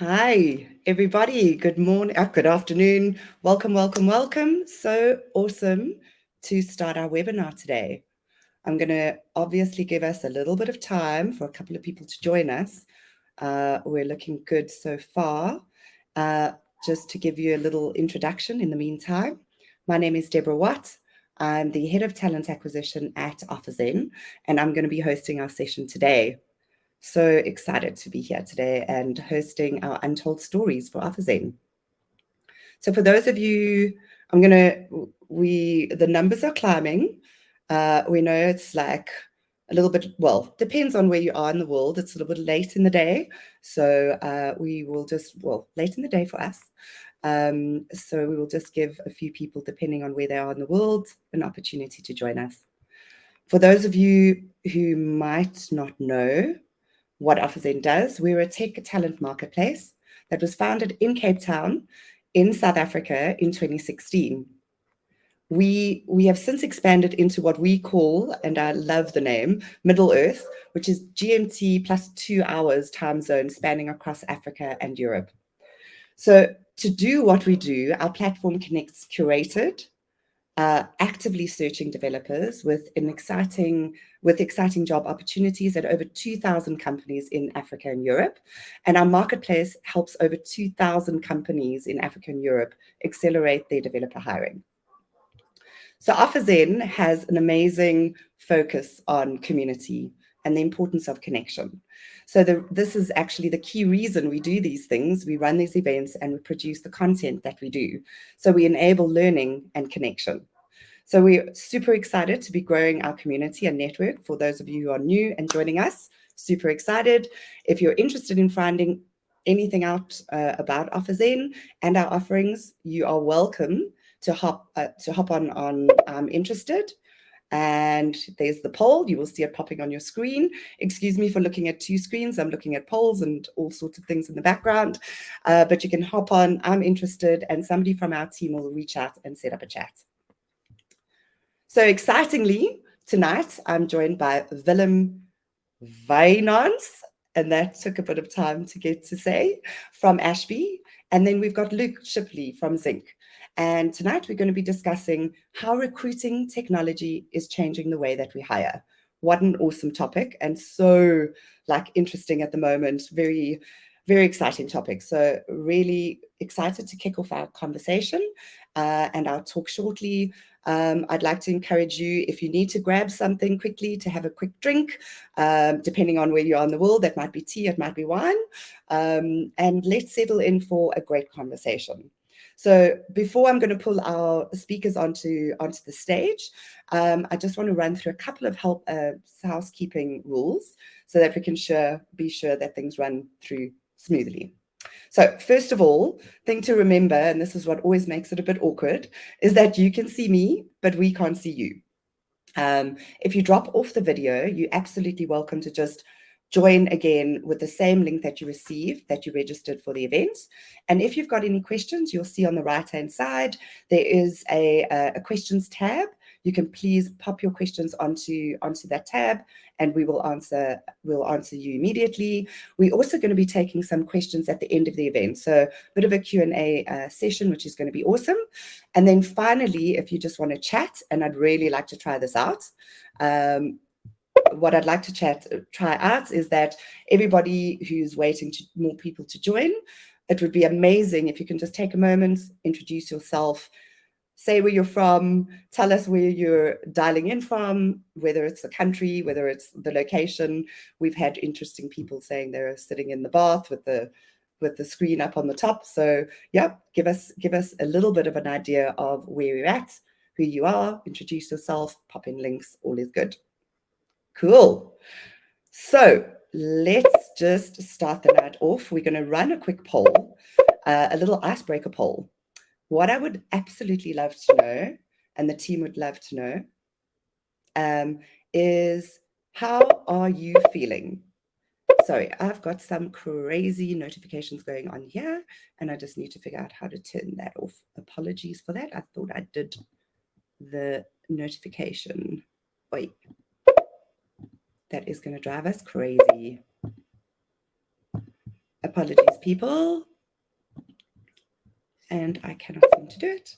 Hi, everybody. Good morning, good afternoon. Welcome, welcome, welcome. So awesome to start our webinar today. I'm going to obviously give us a little bit of time for a couple of people to join us. We're looking good so far. Just to give you a little introduction in the meantime, my name is Deborah Watt. I'm the Head of Talent Acquisition at OfferZen, and I'm going to be hosting our session today. So excited to be here today and hosting our Untold Stories for OfferZen. So for those of you, the numbers are climbing. We know it's like a little bit, well, depends on where you are in the world. It's a little bit late in the day. So we will just, late in the day for us. So we will just give a few people, depending on where they are in the world, an opportunity to join us. For those of you who might not know what OfferZen does, we're a tech talent marketplace that was founded in Cape Town in South Africa in 2016. We have since expanded into what we call, and I love the name, Middle Earth, which is GMT plus 2 hours time zone spanning across Africa and Europe. So to do what we do, our platform connects curated, actively searching developers with exciting job opportunities at over 2,000 companies in Africa and Europe. And our marketplace helps over 2,000 companies in Africa and Europe accelerate their developer hiring. So OfferZen has an amazing focus on community and the importance of connection. So this is actually the key reason we do these things. We run these events and we produce the content that we do. So we enable learning and connection. So we're super excited to be growing our community and network. For those of you who are new and joining us, super excited. If you're interested in finding anything out about OfferZen and our offerings, you are welcome to hop on I'm interested. And there's the poll. You will see it popping on your screen. Excuse me for looking at two screens. I'm looking at polls and all sorts of things in the background. But you can hop on, I'm interested, and somebody from our team will reach out and set up a chat. So excitingly, tonight, I'm joined by Willem Wijnands, and that took a bit of time to get to say, from Ashby. And then we've got Luke Shipley from Zinc. And tonight we're going to be discussing how recruiting technology is changing the way that we hire. What an awesome topic, and so interesting at the moment. Very, very exciting topic. So really excited to kick off our conversation and our talk shortly. I'd like to encourage you, if you need to grab something quickly, to have a quick drink, depending on where you are in the world. That might be tea, it might be wine. And let's settle in for a great conversation. So before I'm going to pull our speakers onto the stage, I just want to run through a couple of housekeeping rules so that we can be sure that things run through smoothly. So first of all, thing to remember, and this is what always makes it a bit awkward, is that you can see me, but we can't see you. If you drop off the video, you're absolutely welcome to just join again with the same link that you received, that you registered for the event. And if you've got any questions, you'll see on the right-hand side, there is a questions tab. You can please pop your questions onto that tab, and we'll answer you immediately. We're also going to be taking some questions at the end of the event. So a bit of a Q&A session, which is going to be awesome. And then finally, if you just want to chat, and I'd really like to try this out, what I'd like to try out is that everybody who's waiting to more people to join, it would be amazing if you can just take a moment, introduce yourself, say where you're from, tell us where you're dialing in from, whether it's the country, whether it's the location. We've had interesting people saying they're sitting in the bath with the screen up on the top. So yeah, give us a little bit of an idea of where you're at, who you are, introduce yourself, pop in links, all is good. Cool. So let's just start the night off. We're going to run a quick poll, a little icebreaker poll. What I would absolutely love to know, and the team would love to know, is how are you feeling? Sorry, I've got some crazy notifications going on here, and I just need to figure out how to turn that off. Apologies for that. I thought I did the notification. Wait. That is going to drive us crazy. Apologies, people. And I cannot seem to do it.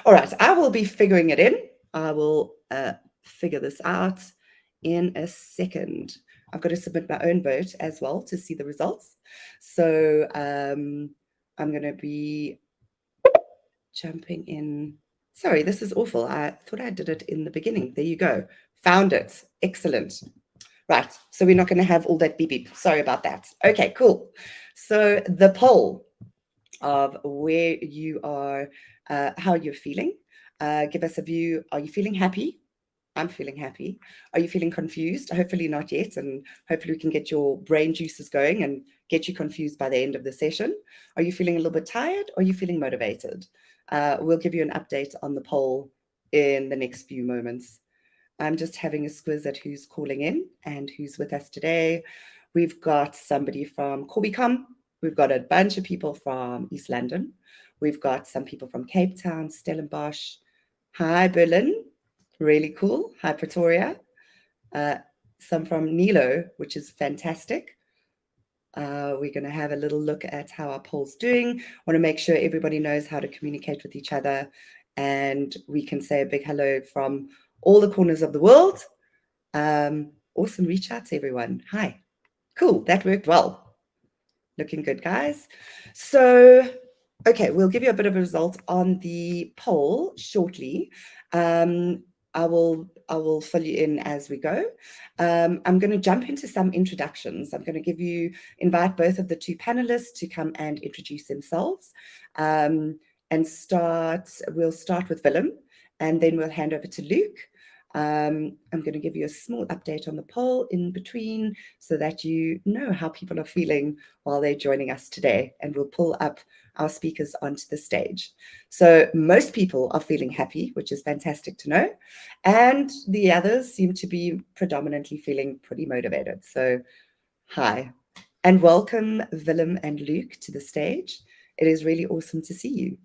All right, I will be figuring it in. I will figure this out in a second. I've got to submit my own vote as well to see the results. So I'm going to be jumping in. Sorry, this is awful. I thought I did it in the beginning. There you go. Found it. Excellent. Right. So we're not going to have all that beep beep. Sorry about that. Okay, cool. So the poll of where you are, how you're feeling. Give us a view. Are you feeling happy? I'm feeling happy. Are you feeling confused? Hopefully not yet. And hopefully we can get your brain juices going and get you confused by the end of the session. Are you feeling a little bit tired? Or are you feeling motivated? We'll give you an update on the poll in the next few moments. I'm just having a squiz at who's calling in and who's with us today. We've got somebody from Corbicom. We've got a bunch of people from East London. We've got some people from Cape Town, Stellenbosch. Hi, Berlin. Really cool. Hi, Pretoria. Some from Nilo, which is fantastic. We're going to have a little look at how our poll's doing. Want to make sure everybody knows how to communicate with each other. And we can say a big hello from all the corners of the world. Awesome. Reach out to everyone. Hi. Cool. That worked well. Looking good, guys. So, okay, we'll give you a bit of a result on the poll shortly. I will fill you in as we go. I'm going to jump into some introductions. I'm going to invite both of the two panelists to come and introduce themselves. We'll start with Willem, and then we'll hand over to Luke. I'm going to give you a small update on the poll in between so that you know how people are feeling while they're joining us today, and we'll pull up our speakers onto the stage. So most people are feeling happy, which is fantastic to know, and the others seem to be predominantly feeling pretty motivated. So hi, and welcome Willem and Luke to the stage. It is really awesome to see you.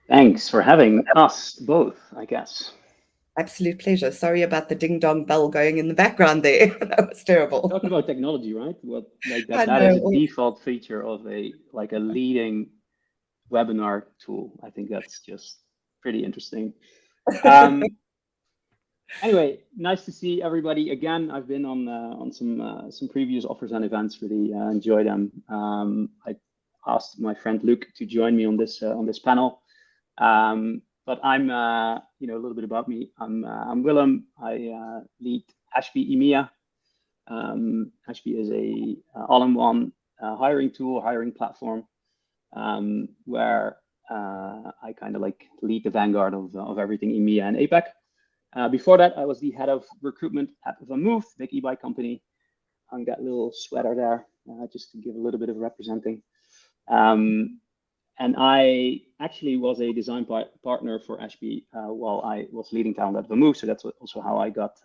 Thanks for having us both, I guess. Absolute pleasure. Sorry about the ding dong bell going in the background there. That was terrible. Talking about technology, right? Well, like that is a default feature of a leading webinar tool. I think that's just pretty interesting. Anyway, nice to see everybody again. I've been on some previous OfferZen events. Really enjoy them. I asked my friend Luke to join me on this panel. But I'm, a little bit about me. I'm Willem. I lead Ashby EMEA. Ashby is a all-in-one hiring tool, hiring platform, where I kind of lead the vanguard of everything EMEA and APAC. Before that, I was the head of recruitment at VanMoof, big e-bike company. Hung that little sweater there just to give a little bit of representing. And I actually was a design partner for Ashby while I was leading talent at VanMoof. So that's also how I got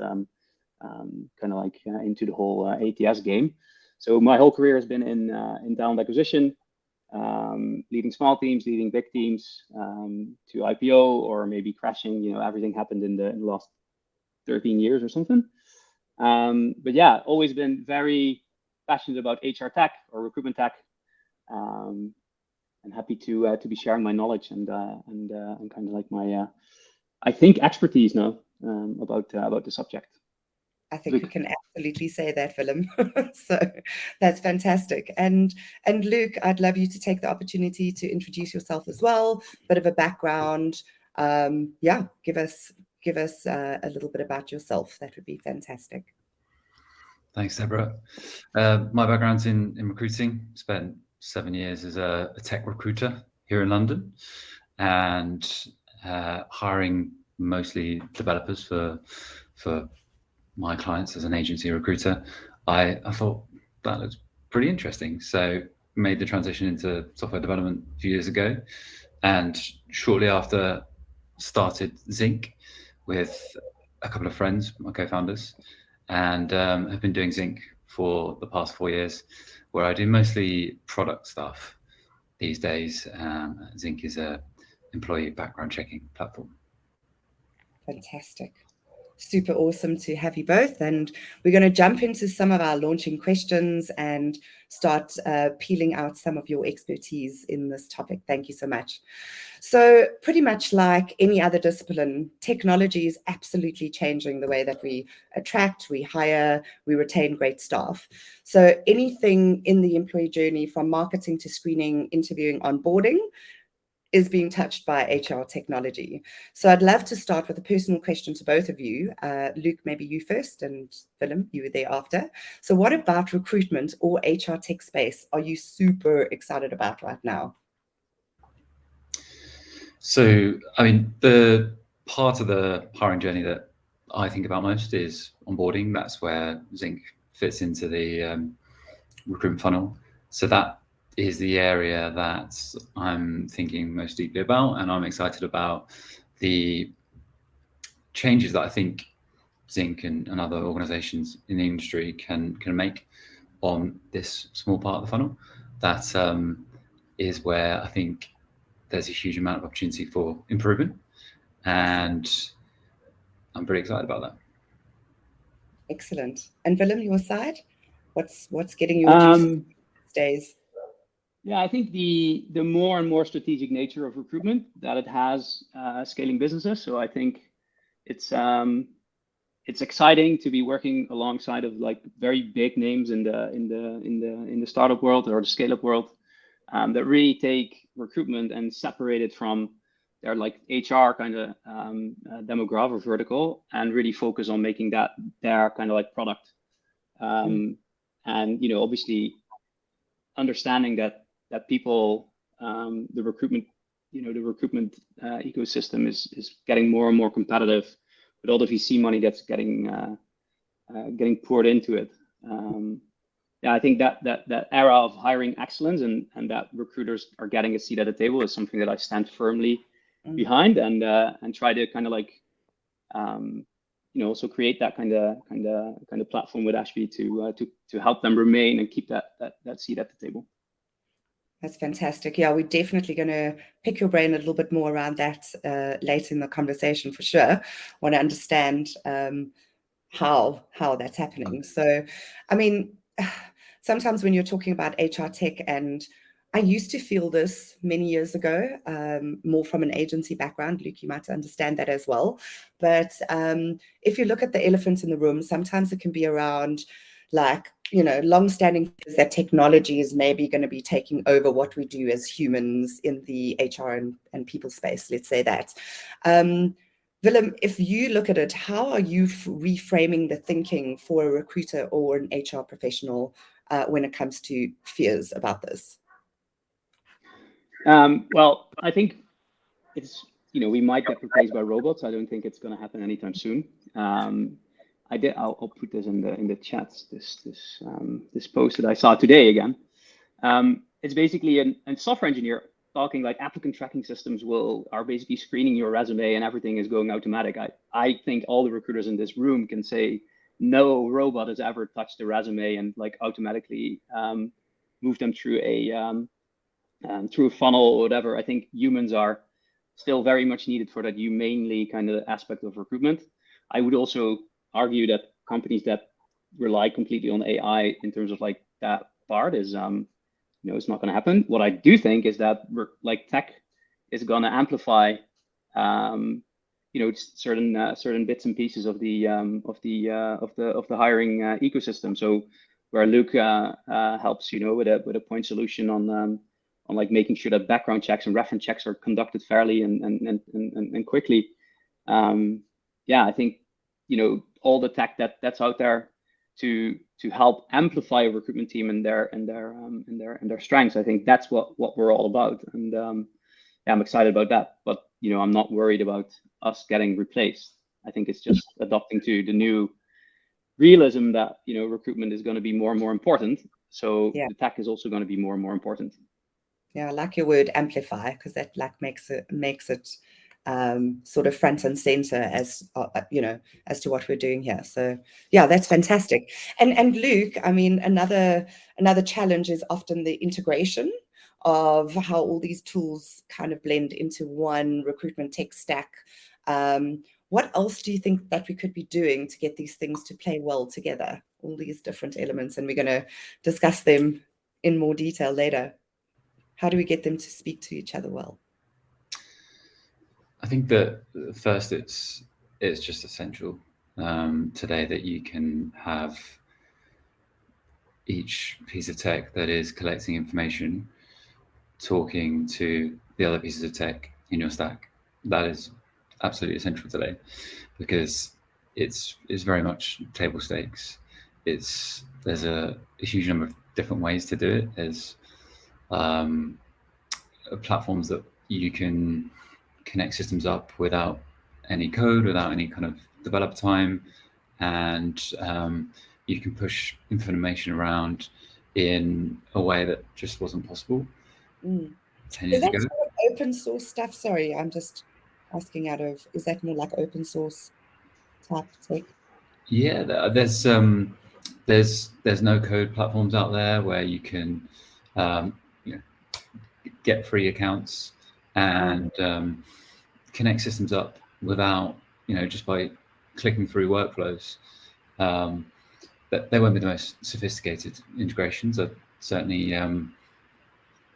into the whole ATS game. So my whole career has been in talent acquisition, leading small teams, leading big teams to IPO or maybe crashing. Everything happened in the last 13 years or something. But yeah, always been very passionate about HR tech or recruitment tech. I'm happy to be sharing my knowledge and kind of like my I think expertise now about the subject. I think we can absolutely say that, Willem. So that's fantastic. And Luke, I'd love you to take the opportunity to introduce yourself as well. Bit of a background. Give us a little bit about yourself. That would be fantastic. Thanks, Deborah. My background's in recruiting. Spent 7 years as a tech recruiter here in London, and hiring mostly developers for my clients as an agency recruiter. I thought that was pretty interesting, so made the transition into software development a few years ago, and shortly after started Zinc with a couple of friends, my co-founders, and have been doing Zinc for the past 4 years, where I do mostly product stuff these days. Zinc is a employee background checking platform. Fantastic. Super awesome to have you both. And we're going to jump into some of our launching questions and start peeling out some of your expertise in this topic. Thank you so much. So pretty much like any other discipline, technology is absolutely changing the way that we attract, we hire, we retain great staff. So anything in the employee journey, from marketing to screening, interviewing, onboarding, is being touched by HR technology. So I'd love to start with a personal question to both of you. Luke, maybe you first, and Willem, you were there after. So what about recruitment or HR tech space are you super excited about right now? So, I mean, the part of the hiring journey that I think about most is onboarding. That's where Zinc fits into the recruitment funnel. So that is the area that I'm thinking most deeply about, and I'm excited about the changes that I think Zinc and other organizations in the industry can make on this small part of the funnel. That is where I think there's a huge amount of opportunity for improvement, and I'm pretty excited about that. Excellent. And Willem, your side, what's getting your juices these days? Yeah, I think the more and more strategic nature of recruitment that it has scaling businesses. So I think it's exciting to be working alongside of like very big names in the startup world or the scale up world that really take recruitment and separate it from their like HR kind of demographic vertical and really focus on making that their kind of like product. And obviously understanding that people, the recruitment ecosystem is getting more and more competitive with all the VC money that's getting poured into it. Yeah, I think that era of hiring excellence and that recruiters are getting a seat at the table is something that I stand firmly behind, and try to kind of like also create that kind of platform with Ashby to help them remain and keep that seat at the table. That's fantastic. Yeah, we're definitely going to pick your brain a little bit more around that later in the conversation for sure. Want to understand how that's happening. So, I mean, sometimes when you're talking about HR tech, and I used to feel this many years ago, more from an agency background. Luke, you might understand that as well. But if you look at the elephants in the room, sometimes it can be around like, long-standing fears that technology is maybe going to be taking over what we do as humans in the HR and people space, let's say that. Willem, if you look at it, how are you reframing the thinking for a recruiter or an HR professional when it comes to fears about this? Well, I think it's, we might get replaced by robots. I don't think it's going to happen anytime soon. I'll put this in the chats. This post that I saw today again. It's basically a software engineer talking like applicant tracking systems are basically screening your resume and everything is going automatic. I think all the recruiters in this room can say no robot has ever touched the resume and like automatically move them through a funnel or whatever. I think humans are still very much needed for that humanely kind of aspect of recruitment. I would also argue that companies that rely completely on AI in terms of like that part is, it's not going to happen. What I do think is that like tech is going to amplify, certain bits and pieces of the hiring ecosystem. So where Luke helps, with a point solution on like making sure that background checks and reference checks are conducted fairly and quickly. I think all the tech that's out there to help amplify a recruitment team and their strengths. I think that's what we're all about, and I'm excited about that. But I'm not worried about us getting replaced. I think it's just adopting to the new realism that recruitment is going to be more and more important. So the tech is also going to be more and more important. Yeah, I like your word amplify, because that like makes it sort of front and center as as to what we're doing here. So yeah, that's fantastic. And Luke, I mean, another challenge is often the integration of how all these tools kind of blend into one recruitment tech stack. what else do you think that we could be doing to get these things to play well together? All these different elements, and we're going to discuss them in more detail later. How do we get them to speak to each other well? I think that first, it's just essential today that you can have each piece of tech that is collecting information talking to the other pieces of tech in your stack. That is absolutely essential today, because it's very much table stakes. There's a huge number of different ways to do it. There's platforms that you can connect systems up without any code, without any kind of developer time, and you can push information around in a way that just wasn't possible 10 years ago. Is that sort of open source stuff? Sorry, I'm just asking is that more like open source type tech? Yeah, there's no code platforms out there where you can get free accounts and connect systems up without, just by clicking through workflows. But they won't be the most sophisticated integrations. Certainly,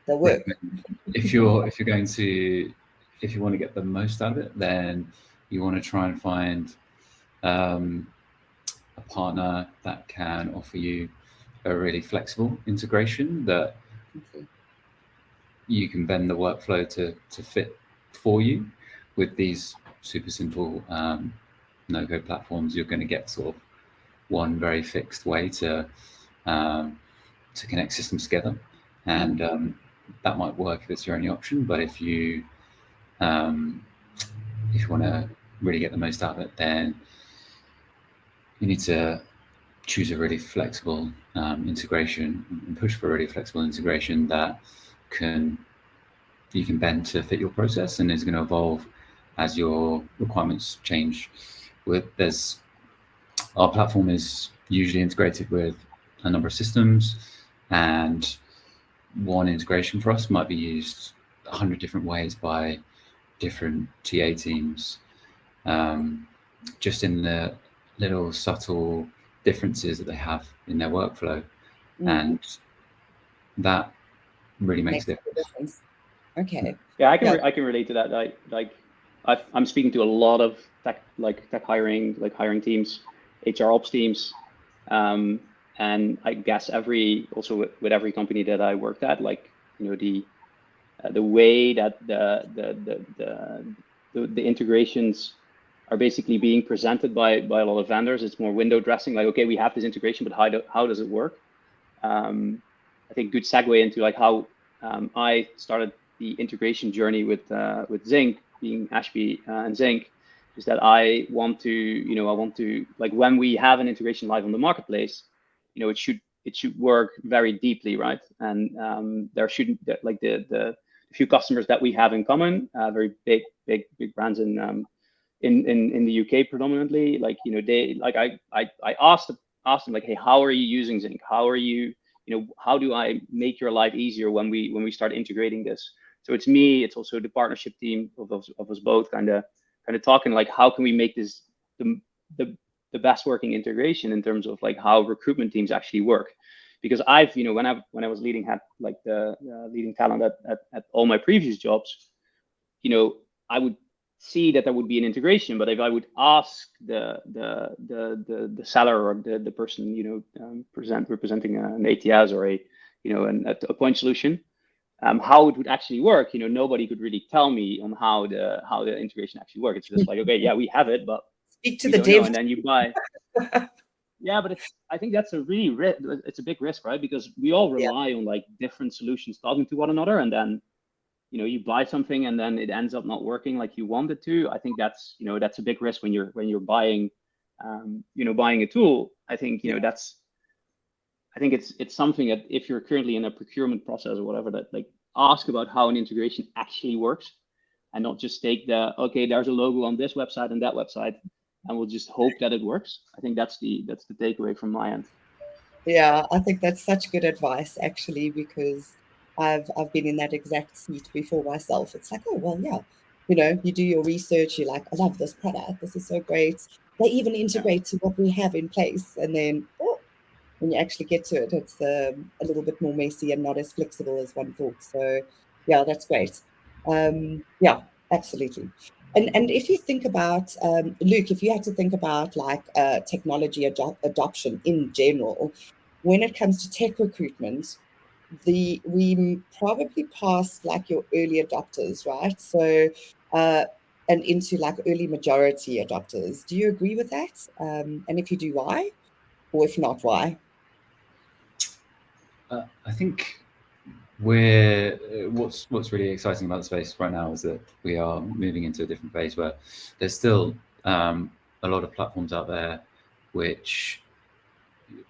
they'll work. If you want to get the most out of it, then you want to try and find a partner that can offer you a really flexible integration that you can bend the workflow to fit for you. With these super simple no-code platforms, you're going to get sort of one very fixed way to connect systems together, and that might work if it's your only option. But if you want to really get the most out of it, then you need to choose a really flexible integration and push for a really flexible integration that you can bend to fit your process and is going to evolve as your requirements change. Our platform is usually integrated with a number of systems, and one integration for us might be used 100 different ways by different TA teams, just in the little subtle differences that they have in their workflow. And that really makes a difference. Okay. Yeah, I can relate to that. I'm speaking to a lot of tech hiring teams, HR ops teams, and I guess with every company that I worked at, the way that the integrations are basically being presented by a lot of vendors. It's more window dressing. Like, okay, we have this integration, but how does it work? I think good segue into how I started the integration journey with Zinc, being Ashby and Zinc, is that I want to when we have an integration live on the marketplace, it should work very deeply, right? And there shouldn't the few customers that we have in common, very big brands in the UK predominantly. I asked them hey, how are you using Zinc? How are you? How do I make your life easier when we start integrating this? So it's me, it's also the partnership team of us both kind of talking how can we make this the best working integration in terms of how recruitment teams actually work. Because I've when I was leading leading talent at all my previous jobs, I would see that there would be an integration, but if I would ask the seller or the person representing an ATS or a point solution, how it would actually work, nobody could really tell me on how the integration actually works. It's just okay, yeah, we have it, but speak to the dev, and then you buy. Yeah, but I think that's a big risk, right? Because we all rely on different solutions talking to one another, and then you buy something and then it ends up not working like you want it to. I think that's a big risk when you're buying buying a tool. I think it's something that if you're currently in a procurement process or whatever, that ask about how an integration actually works, and not just take there's a logo on this website and that website, and we'll just hope that it works. I think that's the takeaway from my end. Yeah, I think that's such good advice, actually, because I've been in that exact seat before myself. It's oh well, yeah, you know, you do your research, you're like, I love this product, this is so great. They even integrate to what we have in place. And then when you actually get to it, it's a little bit more messy and not as flexible as one thought. So yeah, that's great. Yeah, absolutely. And if you think about, Luke, if you had to think about like technology adoption in general, when it comes to tech recruitment, we probably passed like your early adopters, right? So and into like early majority adopters. Do you agree with that? And if you do, why? Or if not, why? I think we're what's really exciting about the space right now is that we are moving into a different phase where there's still a lot of platforms out there which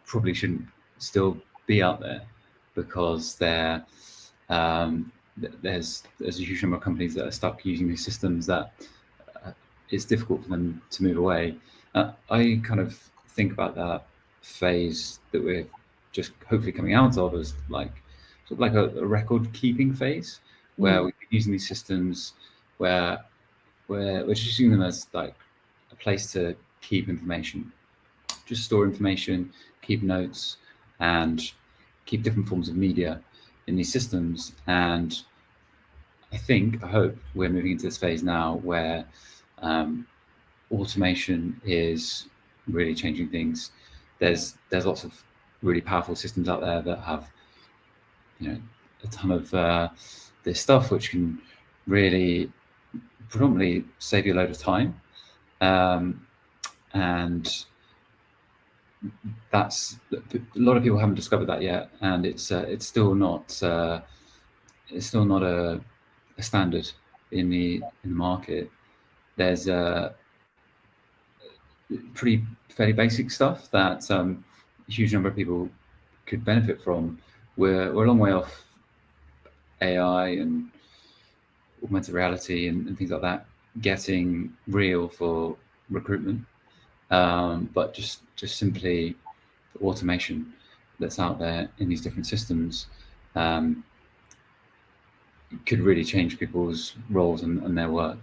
probably shouldn't still be out there, because there's a huge number of companies that are stuck using these systems that it's difficult for them to move away. I kind of think about that phase that we're just hopefully coming out of as like sort of like a record keeping phase, where we're using these systems where we're just using them as like a place to keep information, just store information, keep notes, and keep different forms of media in these systems. And I hope we're moving into this phase now where automation is really changing things. There's lots of really powerful systems out there that have, you know, a ton of this stuff which can really predominantly save you a load of time, and that's a lot of people haven't discovered that yet, and it's still not a standard in the market. There's fairly basic stuff that a huge number of people could benefit from. We're a long way off AI and augmented reality and things like that getting real for recruitment, but just simply the automation that's out there in these different systems could really change people's roles and their work.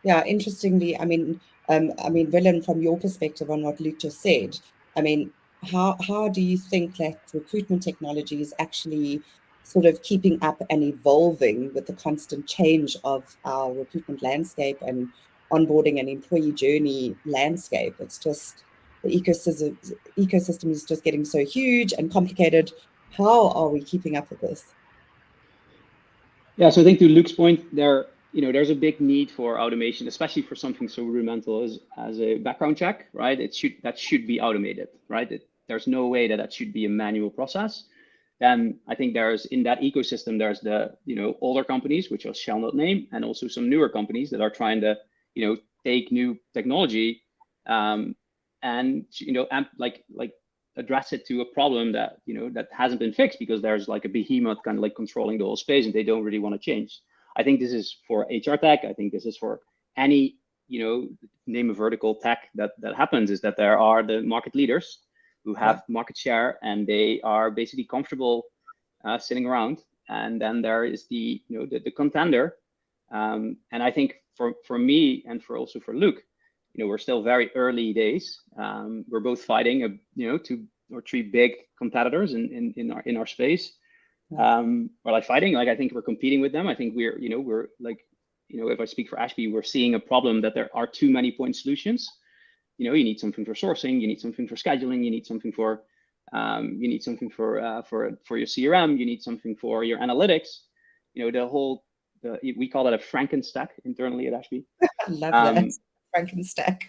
Yeah, interestingly, I mean, Willem, from your perspective on what Luke just said, I mean, how do you think that recruitment technology is actually sort of keeping up and evolving with the constant change of our recruitment landscape and onboarding and employee journey landscape? It's just the ecosystem is just getting so huge and complicated. How are we keeping up with this? Yeah, so I think to Luke's point, there's a big need for automation, especially for something so rudimental as a background check, right? That should be automated, right? There's no way that should be a manual process. Then I think in that ecosystem, there's the older companies, which I shall not name, and also some newer companies that are trying to take new technology and address it to a problem that that hasn't been fixed, because there's like a behemoth kind of like controlling the whole space, and they don't really want to change. I think this is for HR tech. I think this is for any name a vertical tech that happens, is that there are the market leaders who have market share, and they are basically comfortable sitting around. And then there is the contender. And I think for me and also for Luke, we're still very early days. We're both fighting 2 or 3 big competitors in our space. We're like fighting, like I think we're competing with them. I think we're like, if I speak for Ashby, we're seeing a problem that there are too many point solutions. You need something for sourcing, you need something for scheduling, you need something for your CRM, you need something for your analytics. We call that a frankenstack internally at Ashby. I love that, frankenstack.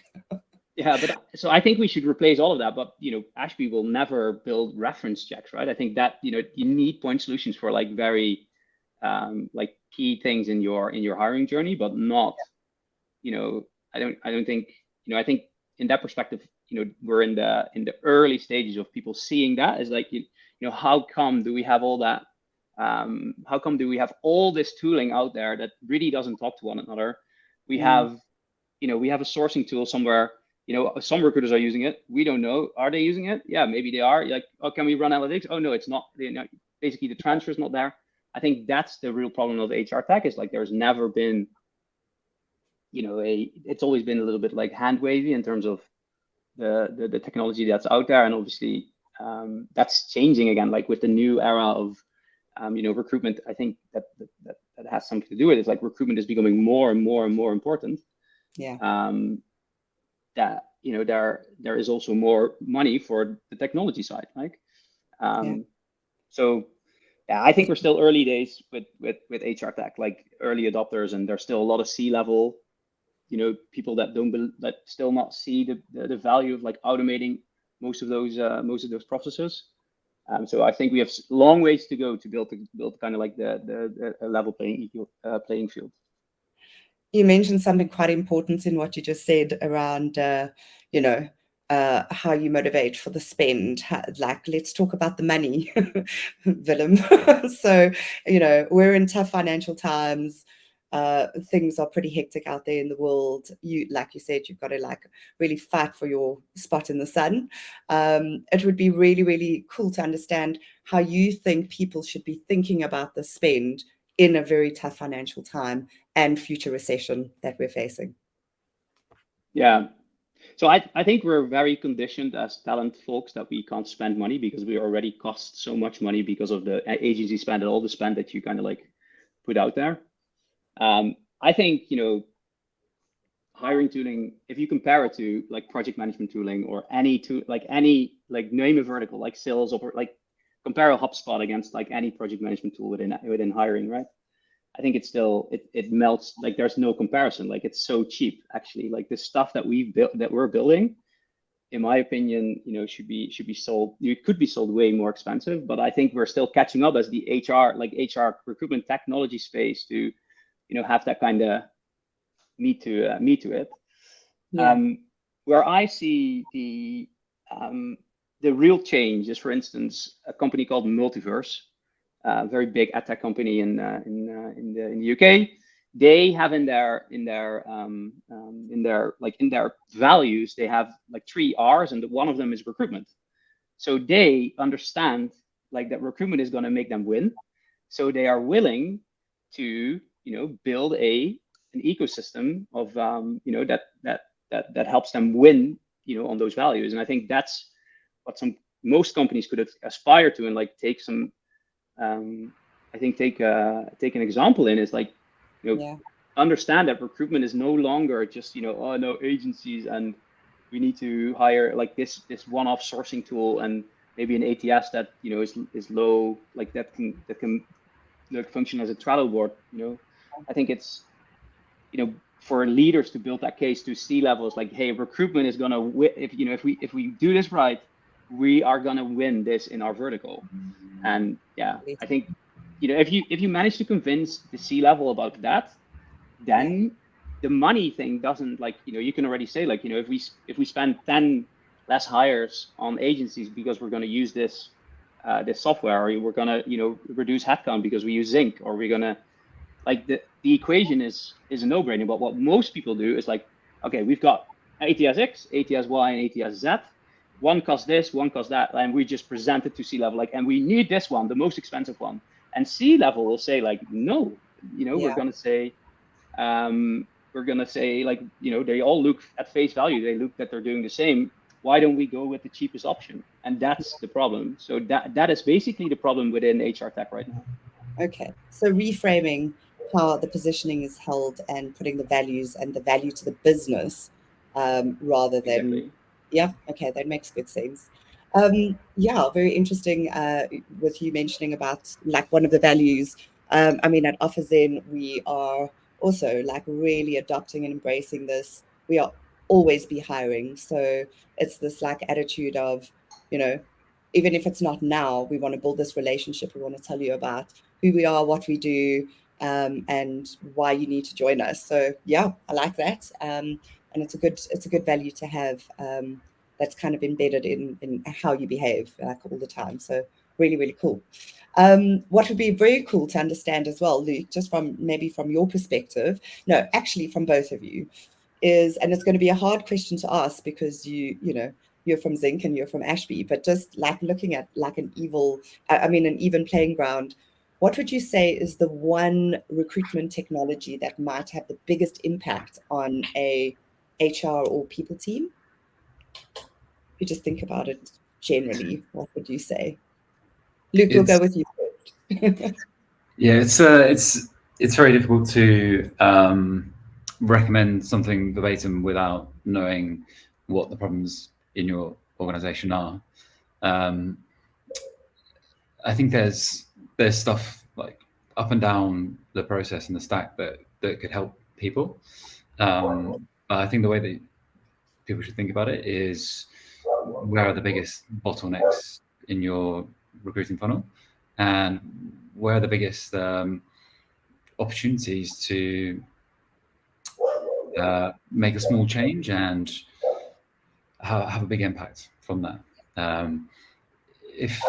Yeah, but so I think we should replace all of that. But Ashby will never build reference checks, right? I think that you need point solutions for like very like key things in your hiring journey, but not I don't think I think in that perspective we're in the early stages of people seeing that as like how come do we have all that how come do we have all this tooling out there that really doesn't talk to one another? We have we have a sourcing tool somewhere. Some recruiters are using it. We don't know. Are they using it? Yeah, maybe they are. Like, oh, can we run analytics? Oh no, it's not. Basically, the transfer is not there. I think that's the real problem of HR tech, is like there's never been, it's always been a little bit like hand wavy in terms of the technology that's out there. And obviously that's changing again, like with the new era of, recruitment. I think that has something to do with it. It's like recruitment is becoming more and more and more important. Yeah. That, there is also more money for the technology side. Like, so yeah, I think we're still early days with HR tech, like early adopters, and there's still a lot of C-level, people that still not see the value of like automating most of those processes. So I think we have long ways to go to build kind of like the level playing field. You mentioned something quite important in what you just said around, how you motivate for the spend. Like, let's talk about the money, Willem. So, we're in tough financial times. Things are pretty hectic out there in the world. Like you said, you've got to like really fight for your spot in the sun. It would be really, really cool to understand how you think people should be thinking about the spend in a very tough financial time and future recession that we're facing. Yeah. So I think we're very conditioned as talent folks that we can't spend money because we already cost so much money because of the agency spend and all the spend that you kind of like put out there. I think, hiring tooling, if you compare it to like project management tooling or any name a vertical, like sales, or like compare a HubSpot against like any project management tool within hiring, right? I think it's still, it melts, like there's no comparison. Like it's so cheap, actually. Like the stuff that we're building, in my opinion, should be sold. It could be sold way more expensive, but I think we're still catching up as the HR recruitment technology space to, have that kind of meat to it. Yeah. Where I see the real change is, for instance, a company called Multiverse, a very big ad tech company in the UK. They have in their values, they have like 3 R's, and one of them is recruitment. So they understand like that recruitment is going to make them win. So they are willing to build an ecosystem of that helps them win on those values. And I think that's what most companies could aspire to, and like take some I think take an example in is like understand that recruitment is no longer just agencies and we need to hire like this one-off sourcing tool and maybe an ATS that is low, like that can function as a Trello board. I think it's for leaders to build that case to C-levels, like, hey, recruitment is gonna win. If we do this right, we are gonna win this in our vertical. And yeah, I think if you manage to convince the C-level about that, then the money thing doesn't, like, you can already say, like, if we spend 10 less hires on agencies because we're going to use this software, or we're going to reduce headcount because we use Zinc, or we're going to, like, the equation is a no-brainer. But what most people do is like, okay, we've got ATS X, ATS Y, and ATS Z. One costs this, one costs that, and we just present it to C-level, like, and we need this one, the most expensive one. And C-level will say, like, no, we're going to say, like, they all look at face value. They look that they're doing the same. Why don't we go with the cheapest option? And that's the problem. So that is basically the problem within HR tech right now. Okay, so reframing how the positioning is held and putting the values and the value to the business rather than, exactly. Yeah, okay, that makes good sense. Yeah, very interesting with you mentioning about like one of the values. I mean, at OfferZen, we are also like really adopting and embracing this. We are always be hiring. So it's this like attitude of, even if it's not now, we want to build this relationship. We want to tell you about who we are, what we do, and why you need to join us. So yeah, I like that. And it's a good value to have. That's kind of embedded in how you behave like all the time. So really, really cool. What would be very cool to understand as well, Luke, just from your perspective, no, actually from both of you, is, and it's going to be a hard question to ask because you're from Zinc and you're from Ashby, but just like looking at like an even playing ground, what would you say is the one recruitment technology that might have the biggest impact on a HR or people team? If you just think about it generally, what would you say? Luke, we'll go with you first. Yeah, it's very difficult to recommend something verbatim without knowing what the problems in your organization are. I think there's stuff like up and down the process and the stack that could help people. I think the way that people should think about it is, where are the biggest bottlenecks in your recruiting funnel, and where are the biggest opportunities to make a small change and have a big impact from that. If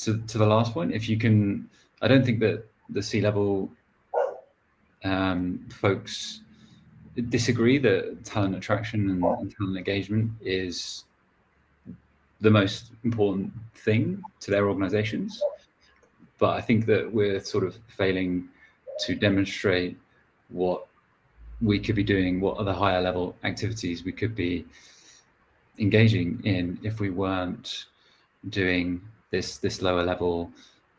to the last point, if you can, I don't think that the C-level folks disagree that talent attraction and talent engagement is the most important thing to their organizations. But I think that we're sort of failing to demonstrate what we could be doing, what other higher level activities we could be engaging in if we weren't doing this lower level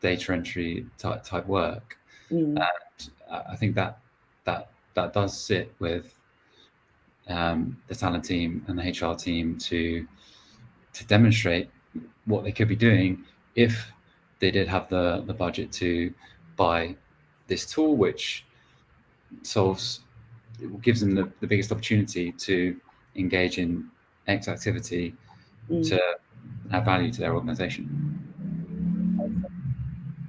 data entry type work. And I think that does sit with the talent team and the HR team to demonstrate what they could be doing if they did have the budget to buy this tool, which gives them the biggest opportunity to engage in X activity to add value to their organization.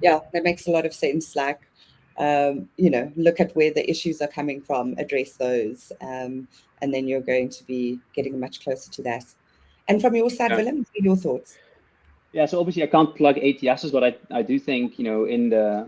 Yeah, that makes a lot of sense. Like, look at where the issues are coming from, address those, and then you're going to be getting much closer to that. And from your side, Willem, what are your thoughts? Yeah, so obviously I can't plug ATSs, but I do think, in the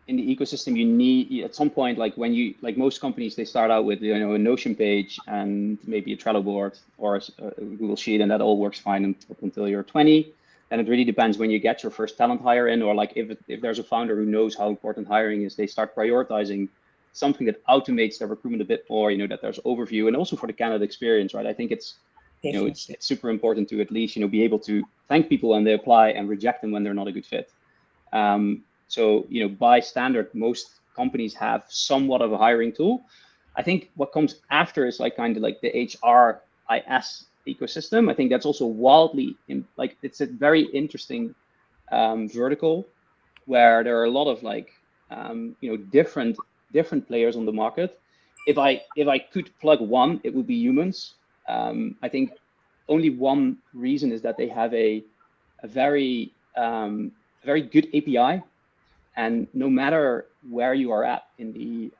ecosystem, you need, at some point, like when you, like most companies, they start out with, a Notion page and maybe a Trello board or a Google Sheet, and that all works fine up until you're 20. And it really depends when you get your first talent hire in, or like if there's a founder who knows how important hiring is, they start prioritizing something that automates their recruitment a bit more, that there's overview, and also for the candidate experience, right? I think it's, it's super important to at least, be able to thank people when they apply and reject them when they're not a good fit. So, by standard, most companies have somewhat of a hiring tool. I think what comes after is like kind of like the HRIS ecosystem. I think that's also wildly, it's a very interesting vertical where there are a lot of different players on the market. If I could plug one, it would be humans. I think only one reason is that they have a very good API, and no matter where you are at in the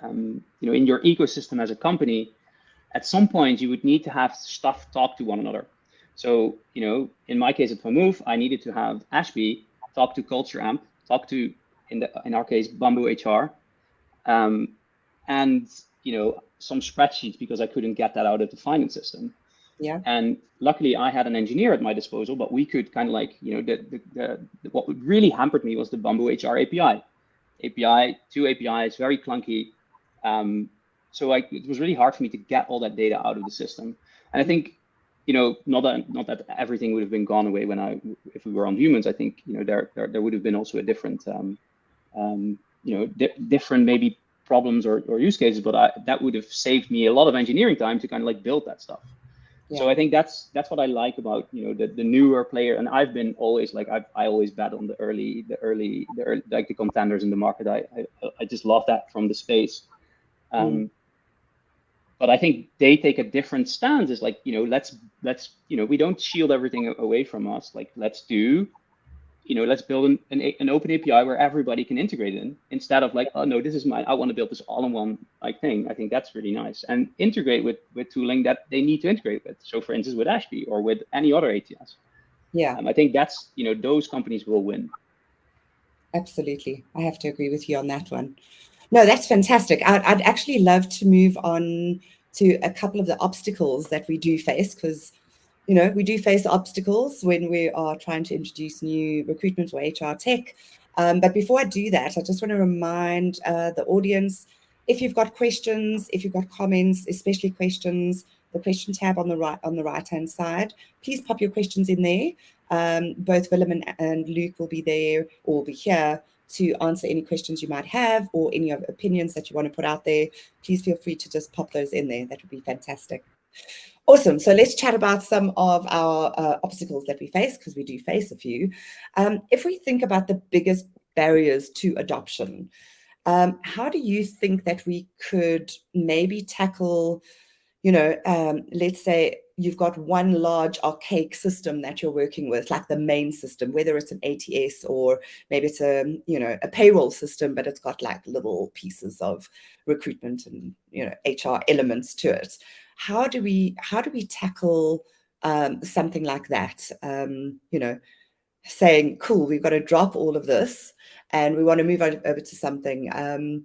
in your ecosystem as a company, at some point you would need to have stuff talk to one another. So in my case at Vermove, I needed to have Ashby talk to Culture Amp, talk to in our case Bamboo HR, and some spreadsheets, because I couldn't get that out of the finance system. Yeah. And luckily I had an engineer at my disposal, but we could kind of what really hampered me was the Bamboo HR API. Two APIs, very clunky. So it was really hard for me to get all that data out of the system. And I think, not that everything would have been gone away if we were on humans. I think, there would have been also a different, different maybe problems or use cases, but that would have saved me a lot of engineering time to kind of build that stuff. Yeah. So I think that's what I like about the newer player, and I've been always I always bet on the early the contenders in the market. I just love that from the space, but I think they take a different stance. It's let's we don't shield everything away from us. Let's build an open API where everybody can integrate in, instead of oh no, this is mine, I want to build this all-in-one thing. I think that's really nice, and integrate with tooling that they need to integrate with. So for instance, with Ashby or with any other ATS. Yeah, I think that's those companies will win. Absolutely, I have to agree with you on that one. No, that's fantastic. I'd actually love to move on to a couple of the obstacles that we do face, because you know, we do face obstacles when we are trying to introduce new recruitment or HR tech. But before I do that, I just want to remind the audience, if you've got questions, if you've got comments, especially questions, the question tab on the right hand side, please pop your questions in there. Both Willem and Luke will be there or will be here to answer any questions you might have or any opinions that you want to put out there. Please feel free to just pop those in there. That would be fantastic. Awesome. So let's chat about some of our obstacles that we face, because we do face a few. If we think about the biggest barriers to adoption, how do you think that we could maybe tackle, you know, let's say you've got one large archaic system that you're working with, like the main system, whether it's an ATS or maybe it's a, you know, a payroll system, but it's got like little pieces of recruitment and, you know, HR elements to it. How do we tackle something like that? You know, saying, cool, we've got to drop all of this and we want to move over to something.